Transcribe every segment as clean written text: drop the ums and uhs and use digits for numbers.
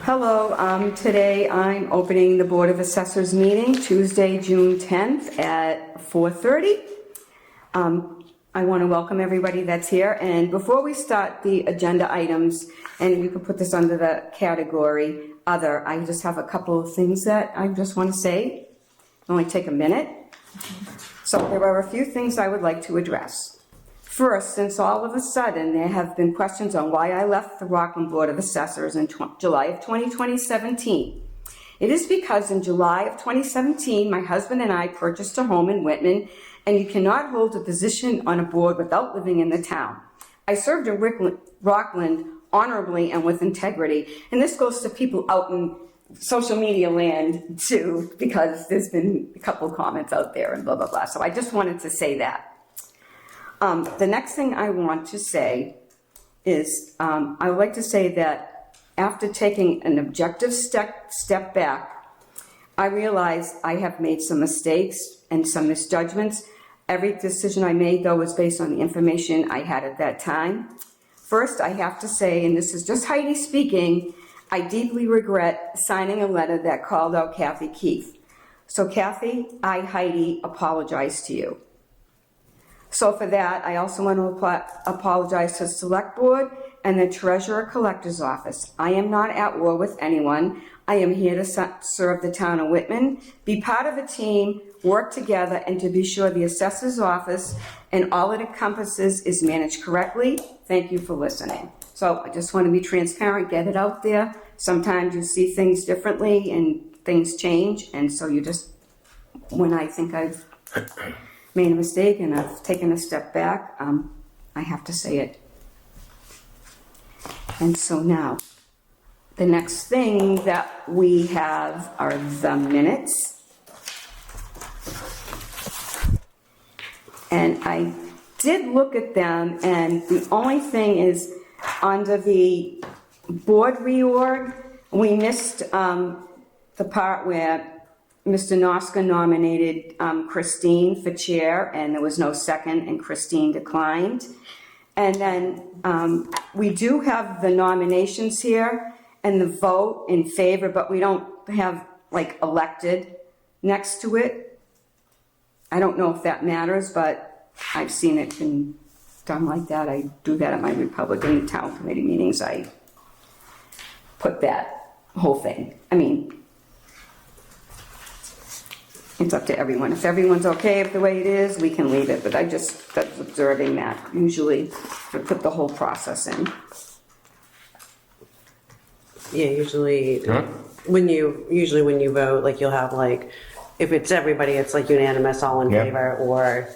Hello, today I'm opening the Board of Assessors meeting, Tuesday, June 10th at 4:30. I want to welcome everybody that's here, and before we start the agenda items, and you can put this under the category Other, I just have a couple of things that I just want to say. Only take a minute. So there are a few things I would like to address. First, since all of a sudden there have been questions on why I left the Rockland Board of Assessors in July of 2017. It is because in July of 2017, my husband and I purchased a home in Whitman, and you cannot hold a position on a board without living in the town. I served in Rockland honorably and with integrity, and this goes to people out in social media land too, because there's been a couple comments out there and blah, blah, blah. So I just wanted to say that. The next thing I want to say is I would like to say that after taking an objective step back, I realize I have made some mistakes and some misjudgments. Every decision I made, though, was based on the information I had at that time. First, I have to say, and this is just Heidi speaking, I deeply regret signing a letter that called out Kathy Keefe. So Kathy, I, Heidi, apologize to you. So for that, I also want to apologize to the Select Board and the Treasurer Collector's Office. I am not at war with anyone. I am here to serve the town of Whitman, be part of a team, work together, and to be sure the Assessor's Office and all it encompasses is managed correctly. Thank you for listening. So I just want to be transparent, get it out there. Sometimes you see things differently and things change, and so you just, when I think I've made a mistake and I've taken a step back, I have to say it. And so now, the next thing that we have are the minutes. And I did look at them, and the only thing is, under the board reorg, we missed the part where Mr. Noska nominated Christine for chair, and there was no second, and Christine declined. And then we do have the nominations here and the vote in favor, but we don't have like elected next to it. I don't know if that matters, but I've seen it been done like that. I do that at my Republican town committee meetings. I put that whole thing. I mean, it's up to everyone. If everyone's okay with the way it is, we can leave it. But I just was observing that. Usually, to put the whole process in. Yeah, usually when you vote, like you'll have like, if it's everybody, it's like unanimous, all in favor, or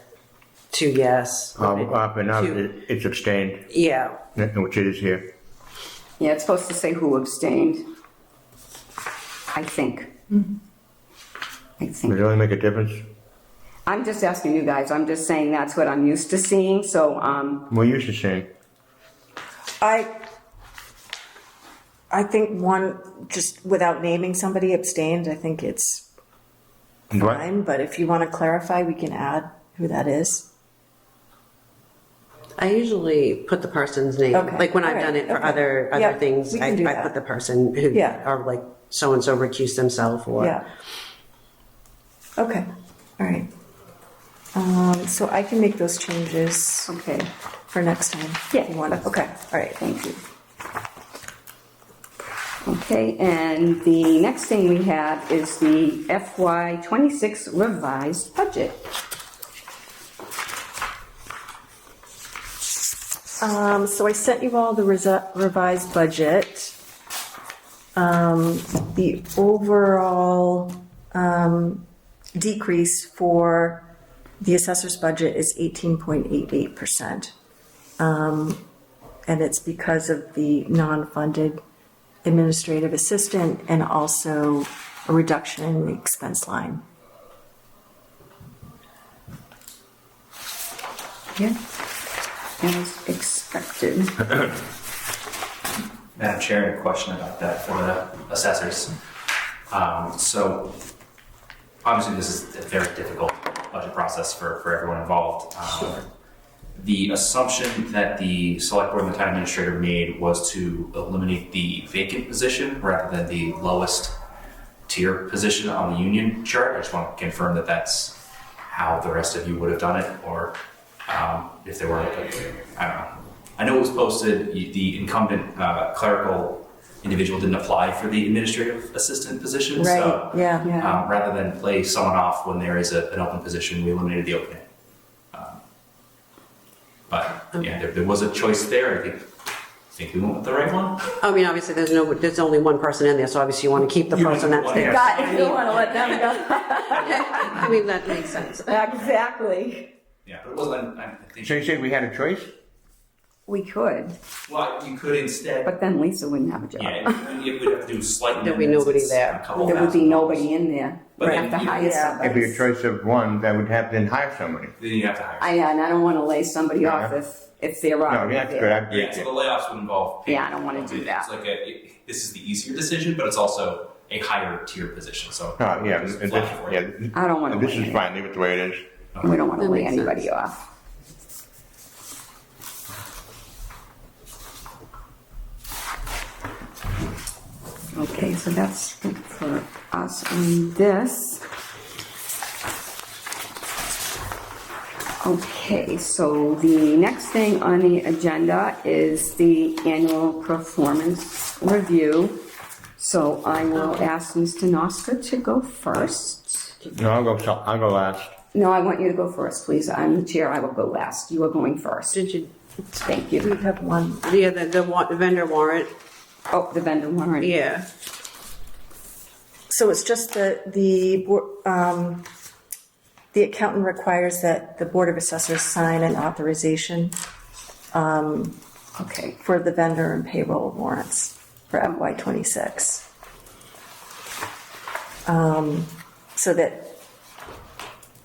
2 yes. But now it's abstained. Yeah. Which it is here. Yeah, it's supposed to say who abstained. I think. Mm-hmm. Does it really make a difference? I'm just asking you guys. I'm just saying that's what I'm used to seeing. So, We're used to seeing. I think one, just without naming somebody abstained, I think it's fine. But if you want to clarify, we can add who that is. I usually put the person's name. Okay. Like when I've done it for other things, I put the person who are like so-and-so recused themselves or... Yeah. Okay, all right. So I can make those changes. okay. For next time. Yeah. If you want. Okay, all right. Thank you. Okay, and the next thing we have is the FY26 revised budget. So I sent you all the revised budget. The overall decrease for the assessor's budget is 18.88%. And it's because of the non-funded administrative assistant and also a reduction in the expense line. Yeah, as expected. Madam Chair, I have a question about that for the assessors. So obviously this is a very difficult budget process for everyone involved. the assumption that the select board and the town administrator made was to eliminate the vacant position rather than the lowest tier position on the union chart. I just want to confirm that that's how the rest of you would have done it, or if there were, I don't know. I know it was posted, the incumbent clerical individual didn't apply for the administrative assistant position. Right, So yeah. rather than play someone off when there is an open position, we eliminated the opening. But yeah, there was a choice there. I think we went with the right one. I mean, obviously, there's only one person in there, so obviously you want to keep the You person want that's the there. one, God, you don't want to let them go. I mean, that makes sense. Exactly. Yeah, but it wasn't. I think. So you said we had a choice? We could, Well, you could instead. but then Lisa wouldn't have a job. Yeah, you would have to do slight. There'd be amendments. nobody It's there. a couple There would be $1,000. nobody in there. But We'd then have to you- hire Yeah. It'd be a somebody. choice of one that would have to then hire somebody. Then you have to hire. And I don't want to lay somebody off if they're No, already that's good. there. I agree. Yeah, so the layoffs would involve. Yeah, I don't wanna do that. It's like this is the easier decision, but it's also a higher tier position. So Oh, yeah, just this, flag for yeah. you. I don't want to This lay is fine, leave it the way it is. We don't want to That lay makes anybody sense. off. Okay, so that's it for us on this. Okay, so the next thing on the agenda is the annual performance review. So I will ask Mr. Noska to go first. No, I'll go last. No, I want you to go first, please. I'm the chair, I will go last. You are going first. Did you? Thank We you. have one. Yeah, the vendor warrant. Oh, the vendor warrant. Yeah. So it's just the accountant requires that the Board of Assessors sign an authorization Okay, for the vendor and payroll warrants for FY '26. So that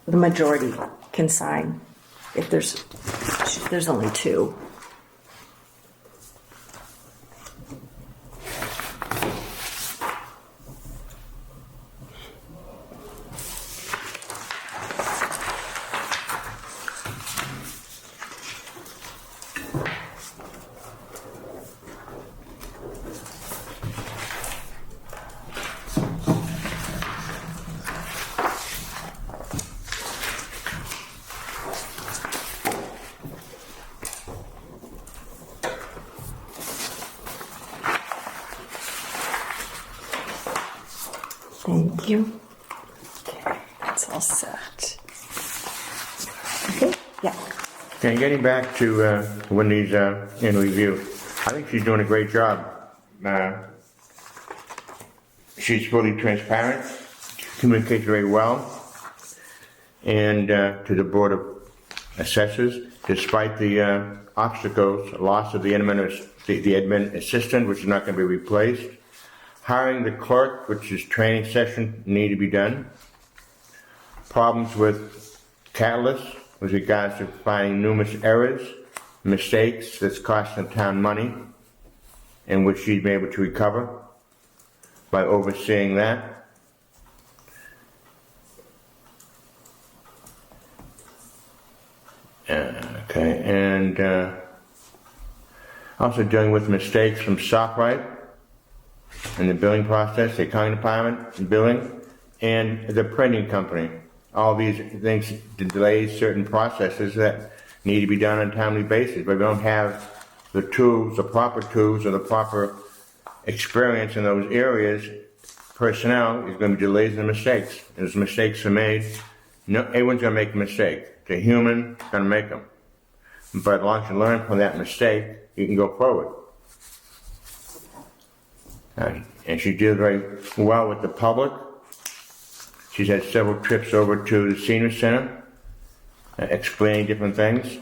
the majority can sign if there's only two. Thank you. Okay, that's all set. okay, yeah. Okay, getting back to Wendy's annual review, I think she's doing a great job. She's fully transparent, communicates very well, and to the Board of Assessors, despite the obstacles, loss of the admin assistant, which is not going to be replaced, hiring the clerk, which is training session need to be done, problems with Catalyst with regards to finding numerous errors, mistakes that's costing the town money, and which she's been able to recover by overseeing that. Okay, and also dealing with mistakes from SoftWrite in the billing process, the accounting department, billing, and the printing company. All these things delay certain processes that need to be done on a timely basis, but we don't have the tools, the proper tools, or the proper experience in those areas. Personnel is going to be delays and mistakes. As mistakes are made, no, everyone's going to make a mistake. The human going to make them. But as long as you learn from that mistake, you can go forward. And she did very well with the public. She's had several trips over to the senior center, explaining different things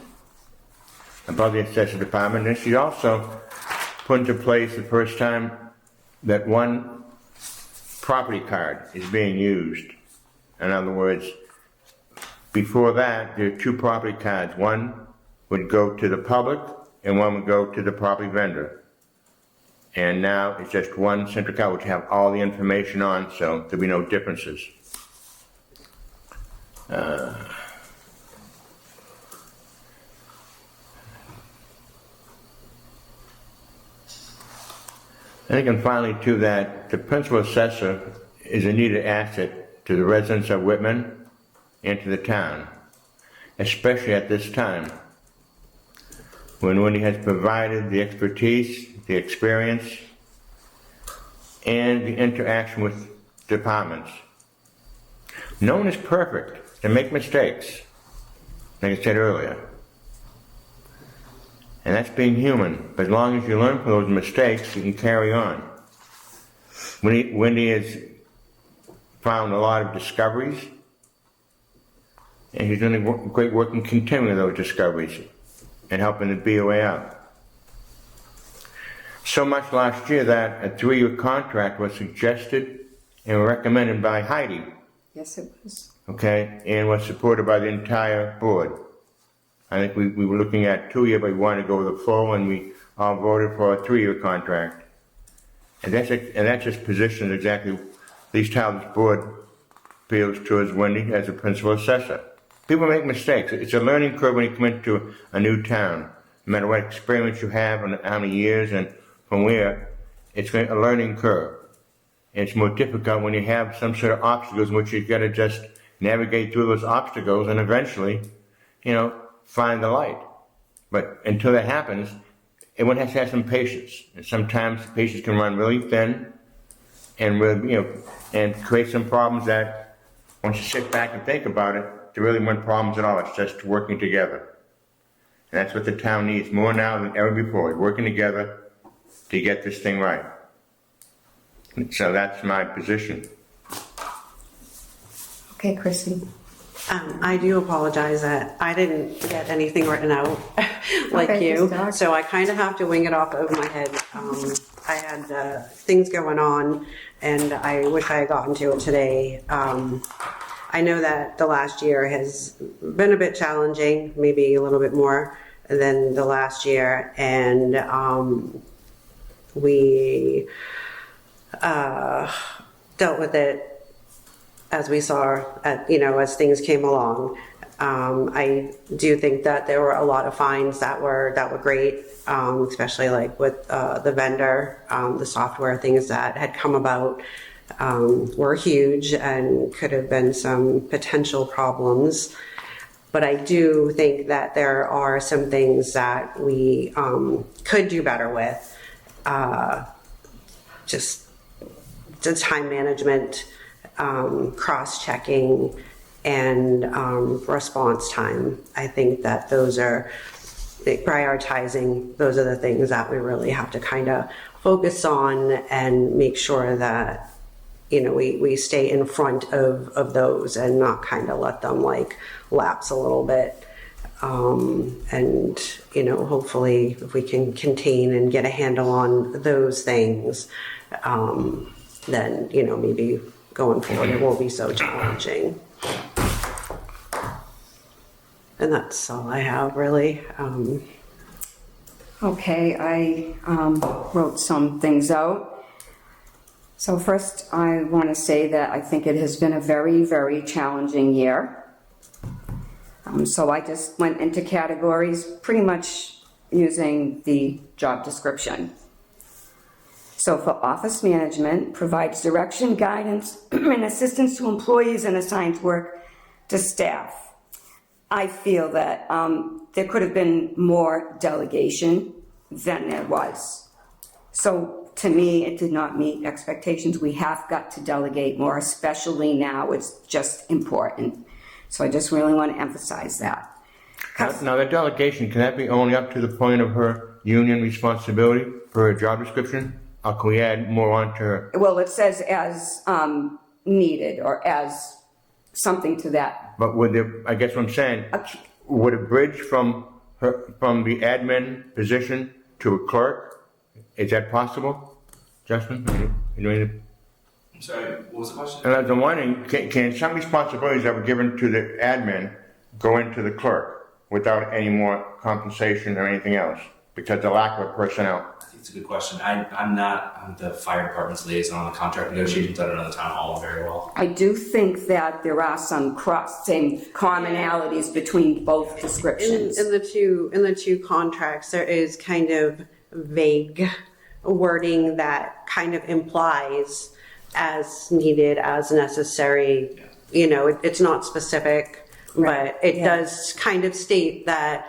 about the assessor department. And she also put into place the first time that one property card is being used. In other words, before that, there are two property cards. One would go to the public and one would go to the property vendor. And now it's just one central card which have all the information on, so there'll be no differences. I think, and finally too, that the principal assessor is a needed asset to the residents of Whitman and to the town, especially at this time, when he has provided the expertise, the experience, and the interaction with departments. No one is perfect. They make mistakes, like I said earlier. And that's being human. But as long as you learn from those mistakes, you can carry on. Wendy has found a lot of discoveries, and she's doing great work in continuing those discoveries and helping the BOA out. So much last year that a 3-year contract was suggested and recommended by Heidi, Yes, it was. okay, and was supported by the entire board. I think we were looking at 2-year, but we wanted to go with the full, and we all voted for a 3-year contract. And that's just positioned exactly, at least how this board feels towards Wendy as a principal assessor. People make mistakes. It's a learning curve when you come into a new town. No matter what experience you have and how many years and from where, it's a learning curve. And it's more difficult when you have some sort of obstacles in which you've got to just navigate through those obstacles and eventually, find the light. But until that happens, everyone has to have some patience. And sometimes patience can run really thin and really, and create some problems that once you sit back and think about it, there really weren't problems at all. It's just working together. And that's what the town needs more now than ever before, working together to get this thing right. So that's my position. Okay, Chrissy. I do apologize that I didn't get anything written out like Okay, you, just talk. so I kind of have to wing it off of my head. I had things going on, and I wish I had gotten to it today. I know that the last year has been a bit challenging, maybe a little bit more than the last year, and we dealt with it as we saw, as things came along. I do think that there were a lot of finds that were great, especially like with the vendor, the software things that had come about were huge and could have been some potential problems. But I do think that there are some things that we could do better with. Just the time management, cross-checking, and response time. I think that those are prioritizing. Those are the things that we really have to kind of focus on and make sure that we stay in front of those and not kind of let them lapse a little bit. And hopefully if we can contain and get a handle on those things, then maybe going forward it won't be so challenging. And that's all I have, really. Okay, I wrote some things out. So first, I want to say that I think it has been a very, very challenging year. So I just went into categories pretty much using the job description. So for office management, provides direction, guidance, and assistance to employees and assigns work to staff. I feel that there could have been more delegation than there was. So to me, it did not meet expectations. We have got to delegate more, especially now. It's just important. So I just really want to emphasize that. Now, the delegation, can that be only up to the point of her union responsibility for her job description? Or can we add more on to her? Well, it says as needed or as something to that. But I guess what I'm saying, would it bridge from the admin position to a clerk? Is that possible, Justin? I'm sorry, what was the question? And I'm wondering, can some responsibilities that were given to the admin go into the clerk without any more compensation or anything else because of the lack of personnel? I think it's a good question. I'm the fire department's liaison on the contract negotiations. I don't know the town hall very well. I do think that there are some same commonalities between both descriptions. In the two contracts, there is kind of vague wording that kind of implies as needed, as necessary. You know, it's not specific, but it does kind of state that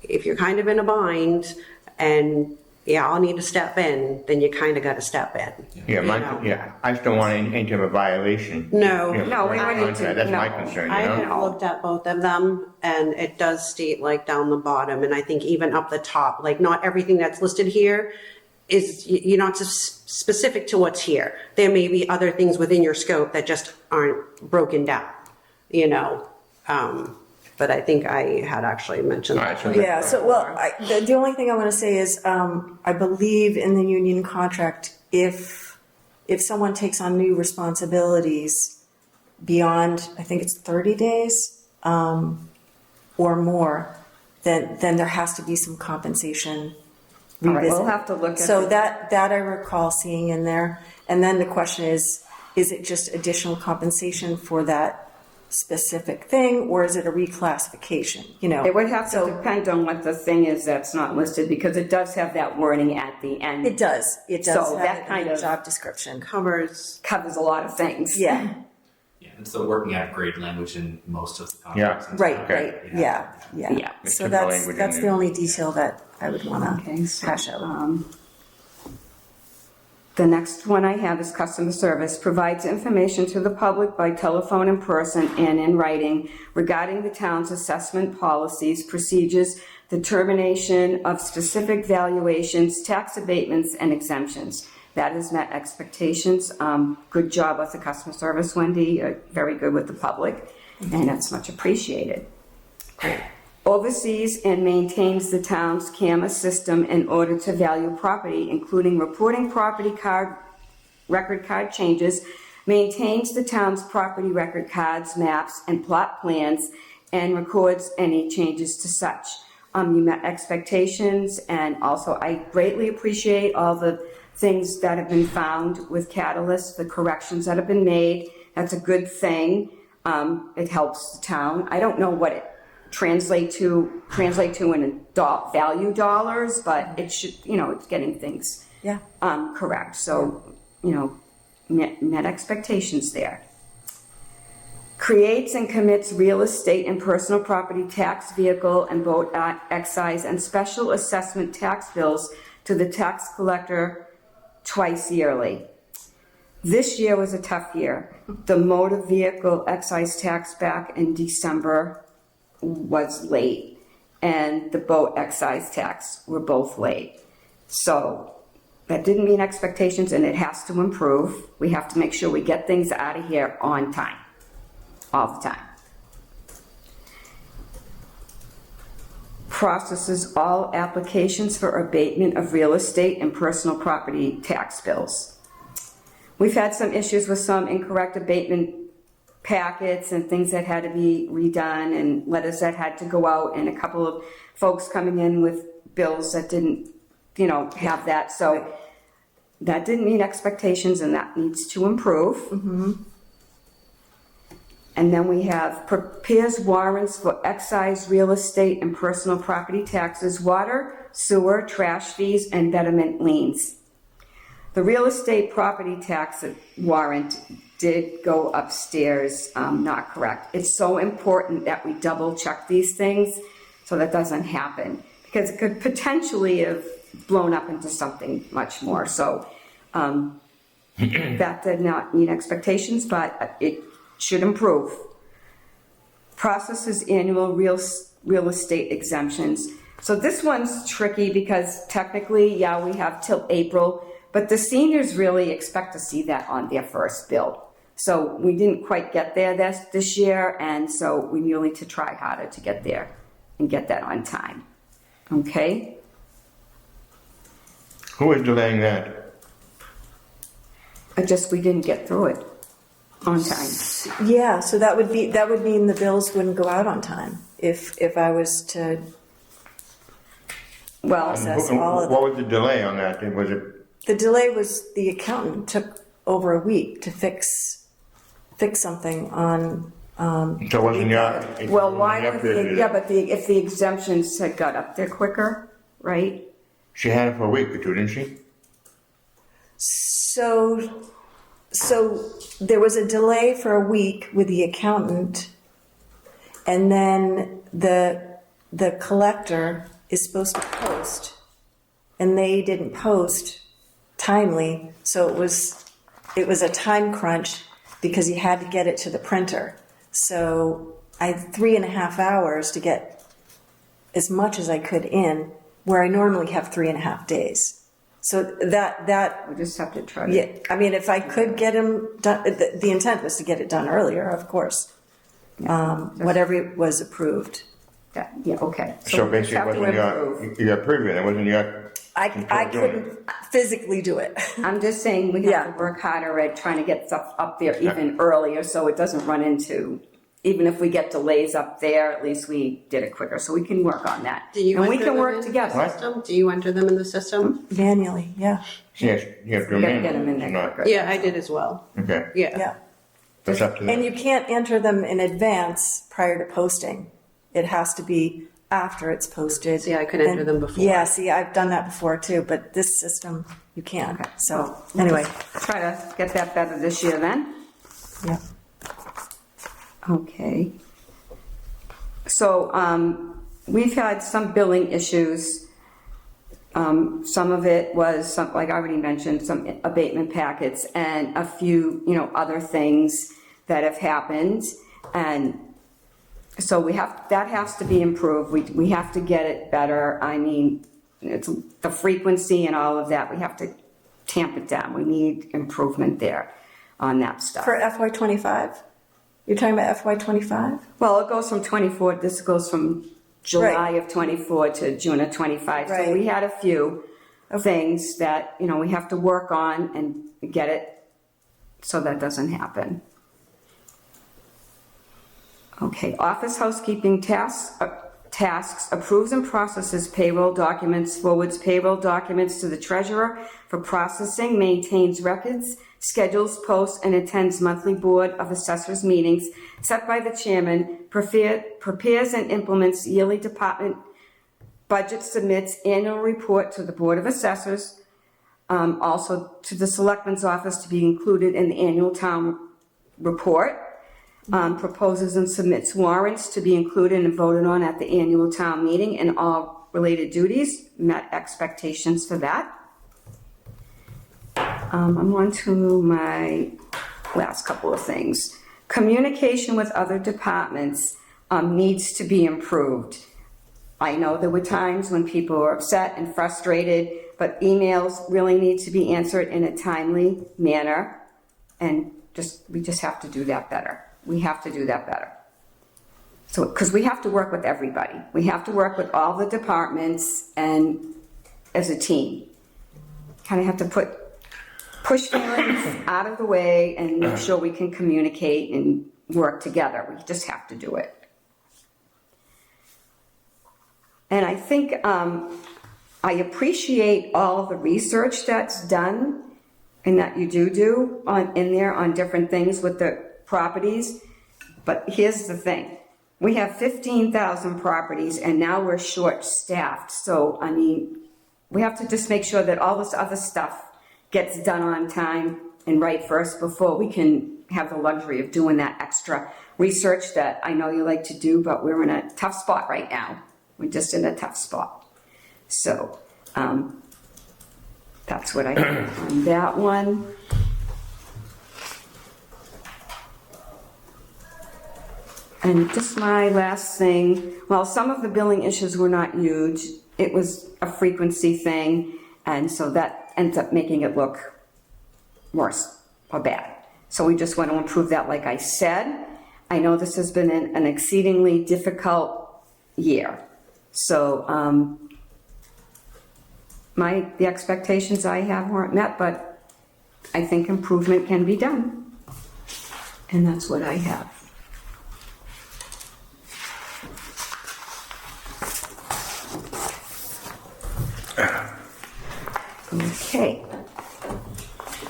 if you're kind of in a bind and I'll need to step in, then you kind of got to step in. Yeah, I just don't want any type of violation. No. No, we wouldn't do- That's my no. concern, I you know? have looked at both of them, and it does state like down the bottom, and I think even up the top, like not everything that's listed here is, you're not specific to what's here. There may be other things within your scope that just aren't broken down, you know? But I think I had actually mentioned All right, that. so Yeah, so, well, the only thing I want to say is, I believe in the union contract, if someone takes on new responsibilities beyond, I think it's 30 days, or more, then there has to be some compensation All right, revisit. we'll have to look at So the- that I recall seeing in there, and then the question is it just additional compensation for that specific thing, or is it a reclassification, you know? It would have to So- depend on what the thing is that's not listed, because it does have that wording at the end. It does So have that it in kind the of- job description. Covers. Covers a lot of things. Yeah, Yeah, it's the working out grade language in most of the contracts. and right, stuff. right, yeah. Yeah. It's So typical that's language in the there. only detail that I would wanna Okay, so, hash out. The next one I have is customer service. Provides information to the public by telephone, in person, and in writing regarding the town's assessment policies, procedures, determination of specific valuations, tax abatements, and exemptions. That has met expectations. Good job with the customer service, Wendy. Very good with the public, and that's much appreciated. Oversees and maintains the town's CAMA system in order to value property, including reporting property card, record card changes, maintains the town's property record cards, maps, and plot plans, and records any changes to such. You met expectations, and also I greatly appreciate all the things that have been found with Catalyst, the corrections that have been made. That's a good thing. It helps the town. I don't know what it translate to in value dollars, but it should, it's getting things Yeah. correct. So, met expectations there. Creates and commits real estate and personal property tax, vehicle and boat excise, and special assessment tax bills to the tax collector twice yearly. This year was a tough year. The motor vehicle excise tax back in December was late, and the boat excise tax were both late. So that didn't meet expectations, and it has to improve. We have to make sure we get things out of here on time, all the time. Processes all applications for abatement of real estate and personal property tax bills. We've had some issues with some incorrect abatement packets and things that had to be redone, and letters that had to go out, and a couple of folks coming in with bills that didn't, have that. So that didn't meet expectations, and that needs to improve. And then we have prepares warrants for excise, real estate, and personal property taxes, water, sewer, trash fees, and betterment liens. The real estate property tax warrant did go upstairs, not correct. It's so important that we double check these things so that doesn't happen, because it could potentially have blown up into something much more. So that did not meet expectations, but it should improve. Processes annual real estate exemptions. So this one's tricky because technically, we have till April, but the seniors really expect to see that on their first bill. So we didn't quite get there this year, and so we need to try harder to get there and get that on time. Okay? Who is delaying that? We didn't get through it on time. Yeah, so that would mean the bills wouldn't go out on time if I was to Well, Process all of What was the delay on that? Was it? The delay was the accountant took over a week to fix something on. So it wasn't your? well, why would if the exemptions had got up there quicker, right? She had it for a week or two, didn't she? So there was a delay for a week with the accountant, and then the collector is supposed to post, and they didn't post timely, so it was a time crunch because he had to get it to the printer. So I had 3.5 hours to get as much as I could in, where I normally have 3.5 days. So that We just have to try to. yeah, I mean, if I could get him done, the intent was to get it done earlier, of course. Whatever was approved. Yeah, okay. So we just basically, have it to wasn't improve. your preview, it wasn't your. I control doing couldn't physically do it. I'm just saying we have Yeah. to work harder at trying to get stuff up there even earlier so it doesn't run into, even if we get delays up there, at least we did it quicker. So we can work on that. Do you And we enter can them work in the together. system? Do you enter them in the system? Manually, yeah, Yes, you have to We gotta remain. get them in there Not- quicker. Yeah, I did as well. Okay, yeah. that's up to And them. you can't enter them in advance prior to posting. It has to be after it's posted. See, I could enter And- them before. Yeah, see, I've done that before too, but this system, you can't. Okay. So, anyway, Try to get that better this year then. yeah. Okay. So, we've had some billing issues. Some of it was some, like I already mentioned, some abatement packets and a few, other things that have happened. And so that has to be improved. We have to get it better. I mean, it's the frequency and all of that. We have to tamp it down. We need improvement there on that stuff. For FY25? You're talking about FY25? Well, it goes from 24, this goes from July Right. of 24 to June of 25. So Right. we had a few things that, we have to work on and get it so that doesn't happen. Okay, office housekeeping tasks, approves and processes payroll documents, forwards payroll documents to the treasurer for processing, maintains records, schedules, posts, and attends monthly Board of Assessors meetings set by the chairman, prepares and implements yearly department budget, submits annual report to the Board of Assessors, also to the Selectman's office to be included in the annual town report, proposes and submits warrants to be included and voted on at the annual town meeting, and all related duties, met expectations for that. I'm on to my last couple of things. Communication with other departments needs to be improved. I know there were times when people were upset and frustrated, but emails really need to be answered in a timely manner, and we just have to do that better. We have to do that better. So, because we have to work with everybody. We have to work with all the departments and as a team. Kind of have to push feelings out of the way and make sure we can communicate and work together. We just have to do it. And I think I appreciate all the research that's done and that you do in there on different things with the properties. But here's the thing. We have 15,000 properties and now we're short-staffed. So, I mean, we have to just make sure that all this other stuff gets done on time and right first before we can have the luxury of doing that extra research that I know you like to do, but we're in a tough spot right now. We're just in a tough spot. So, that's what I have on that one. And just my last thing, well, some of the billing issues were not huge. It was a frequency thing, and so that ends up making it look worse or bad. So we just want to improve that, like I said. I know this has been an exceedingly difficult year. So the expectations I have weren't met, but I think improvement can be done. And that's what I have. Okay.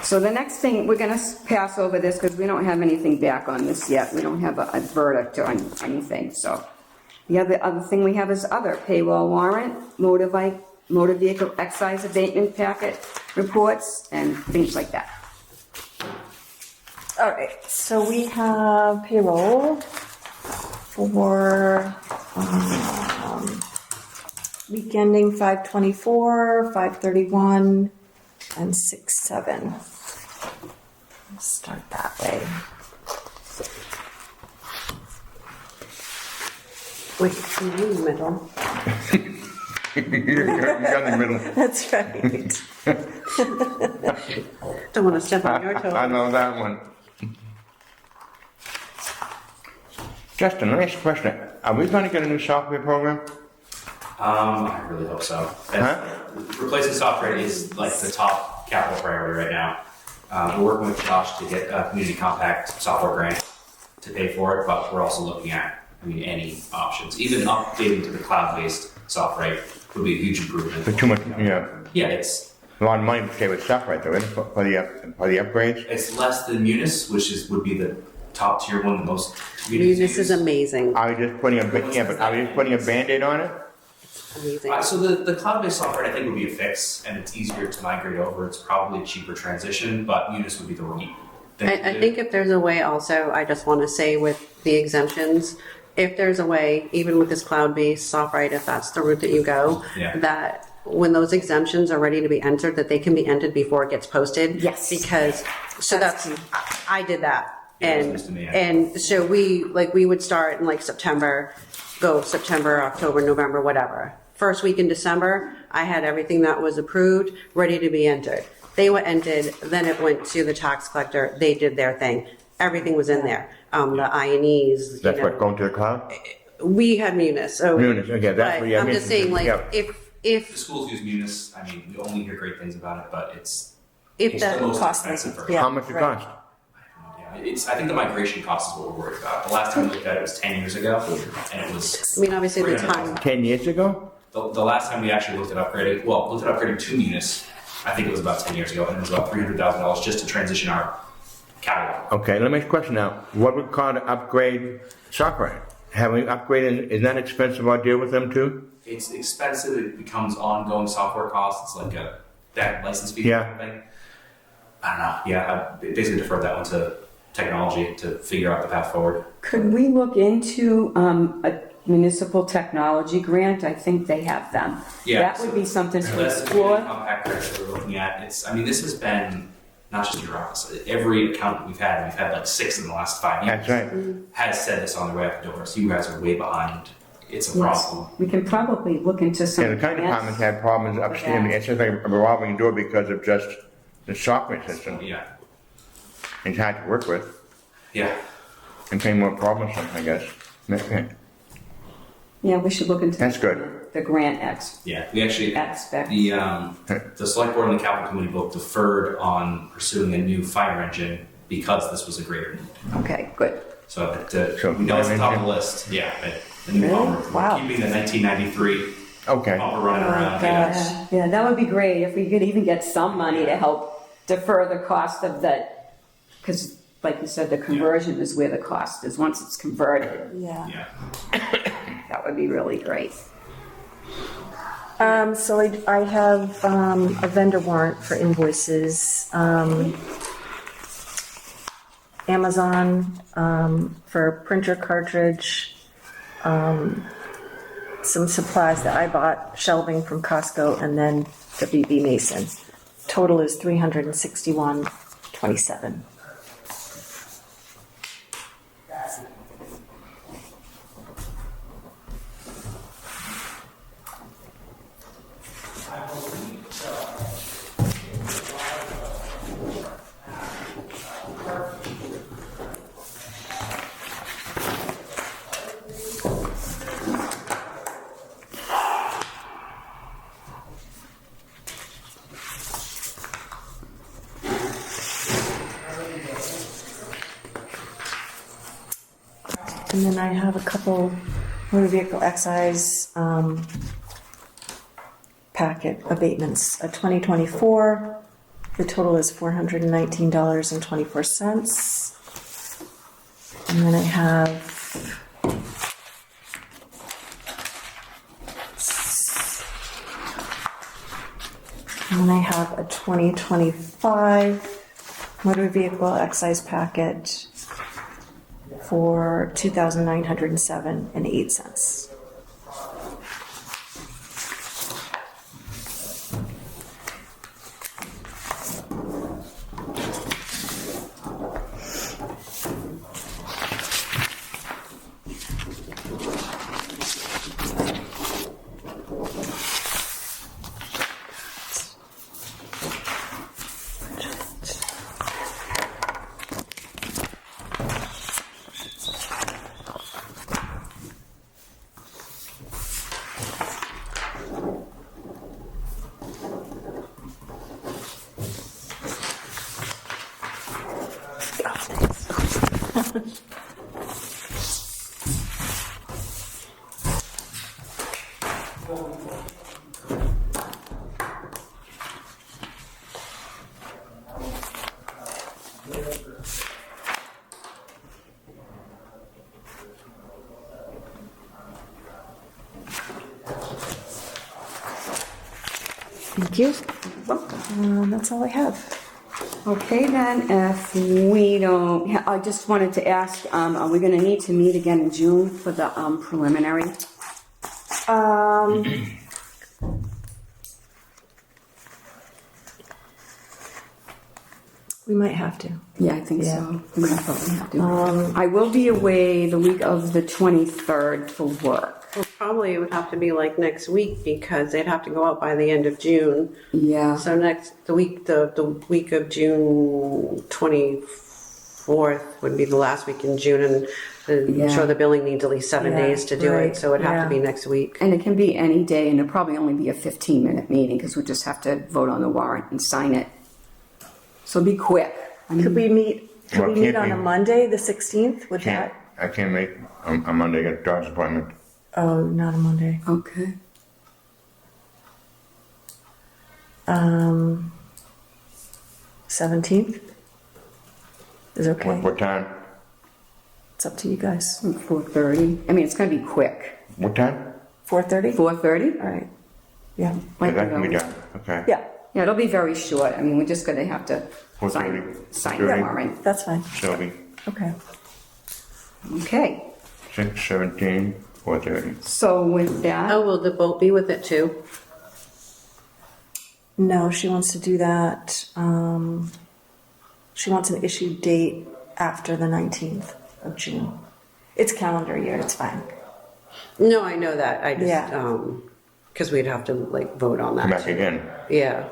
So the next thing, we're going to pass over this because we don't have anything back on this yet. We don't have a verdict on anything. So the other thing we have is other payroll warrant, motor vehicle excise abatement packet, reports and things like that. All right, so we have payroll for week ending 5/24, 5/31, and 6/7. Let's start that way. Wait, you're in the middle. You're in the middle. That's right. Don't want to step on your I toes. know that one. Just a nice question. Are we gonna get a new software program? I really hope so. Huh? Replacing software is like the top capital priority right now. We're working with Josh to get a community compact software grant to pay for it, but we're also looking at, any options. Even updating to the cloud-based software would be a huge improvement. For too much, yeah. Yeah, it's A lot of money to stay with stuff right there, isn't it, for the upgrades? less than Munis, which would be the top tier one, the most communities This is use. amazing. Are we just putting a, but are we just putting a Band-Aid on it? Amazing. So the cloud-based software, I think, would be a fix, and it's easier to migrate over. It's probably a cheaper transition, but Munis would be the right thing to I do. think if there's a way also, I just want to say with the exemptions, if there's a way, even with this cloud-based software, if that's the route that you go, Yeah. that when those exemptions are ready to be entered, that they can be entered before it gets posted. Yes. Because, so that's, I did that. Yeah, it was And, news to me, yeah. and so we would start in like September, go September, October, November, whatever. First week in December, I had everything that was approved, ready to be entered. They were entered, then it went to the tax collector, they did their thing. Everything was in there. The INEs, That's what, going to the cloud? we had Munis, so. Munis, okay, that's but what, yeah. I'm just saying, like, yeah. The if schools use Munis. We only hear great things about it, but it's the the most costly. expensive version. Yeah. How much it right. cost? I think the migration cost is what we're worried about. The last time we looked at it was 10 years ago, and it was. I mean, obviously the $300,000. time, 10 years ago? The last time we actually looked at upgrading to Munis, I think it was about 10 years ago, and it was about $300,000 just to transition our catalog. Okay, let me ask a question now. What would cause to upgrade software? Having upgraded, is that expensive ordeal with them too? It's expensive. It becomes ongoing software costs. It's like that license fee Yeah. kind of thing. I don't know. Yeah, I basically deferred that one to technology to figure out the path forward. Could we look into a municipal technology grant? I think they have them. Yeah, That would be something So to that's the community explore. compact credit that we're looking at. This has been not just your office. Every account that we've had like 6 in the last 5 years. That's right. Has said this on their way out the door. So you guys are way behind. It's a Yes. problem. We can probably look into some Yeah, the kind of grants. departments had problems upstream. Yeah. It's just like a revolving door because of just the software system. Yeah. It's hard to work with Yeah. and pay more problems, I guess. Okay. Yeah, we should look into. That's good. The grant Yeah. We actually aspect. the select board and the capital committee both deferred on pursuing a new fire engine because this was a greater need. Okay, good. So So we know it's fire the top of engine? the list. Yeah. The new Really? bumper. We're Wow. keeping the 1993 Okay. bumper running around. Gosh, yeah, that would be great if we could even get some money to help defer the cost of that, because like you said, the conversion is where the cost is, once it's converted. Yeah. Yeah. That would be really great. So I have a vendor warrant for invoices. Amazon for printer cartridge, some supplies that I bought, shelving from Costco, and then WB Mason. Total is $361.27. And then I have a couple motor vehicle excise packet abatements. A 2024, the total is $419.24. And then I have And then I have a 2025 motor vehicle excise packet for $2,907.08. Thank you. That's all I have. Okay, then, if we don't, I just wanted to ask, are we gonna need to meet again in June for the preliminary? We might have to. Yeah, I think Yeah. so. We might probably have to. I will be away the week of the 23rd for work. Well, probably it would have to be like next week because they'd have to go out by the end of June. Yeah. So the week of June 24th would be the last week in June, and Yeah. I'm sure the billing needs at least 7 Yeah, days to do right, it, so it'd have to be yeah. next week. And it can be any day, and it'll probably only be a 15-minute meeting, because we just have to vote on the warrant and sign it. So be quick. Could we meet Well, can't on we- a Monday, the 16th? Would Can't, that? I can't make a Monday, a doctor's appointment. Oh, not a Monday. Okay. 17th is okay. What time? It's up to you guys. 4:30. I mean, it's gonna be quick. What time? 4:30? 4:30? All right. Yeah. Yeah, that can be done, okay. Yeah, Yeah, it'll be very short. I mean, we're just gonna have to 4:30. sign the 4:30. warrant. that's fine. Shelby, Okay. Okay. 6:17, 4:30. So with that, Oh, will the boat be with it too? No, she wants to do that. She wants an issue date after the 19th of June. It's calendar year, it's fine. No, I know that, I just, Yeah. because we'd have to like vote on Come that back too. again. Yeah.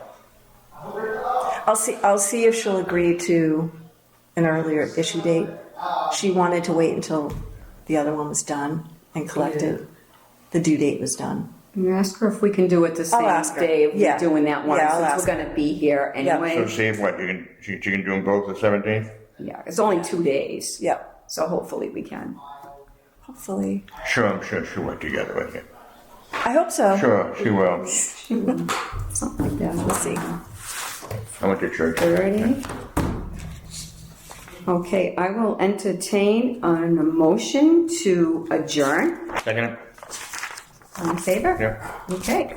I'll see if she'll agree to an earlier issue date. She wanted to wait until the other one was done and collected. The due date was done. you ask her if we can do it the same ask her. day of Yeah. doing that one, Yeah, I'll since ask we're gonna be here anyway. So see if what, she can do them both the 17th? Yeah, it's only 2 days. Yeah. So hopefully we can. Hopefully. Sure, I'm sure she'll work together with you. I hope so. Sure, she will. Something like that. We'll see. I went to church. 30. Okay, I will entertain a motion to adjourn. Second? All in favor? Yep. Okay.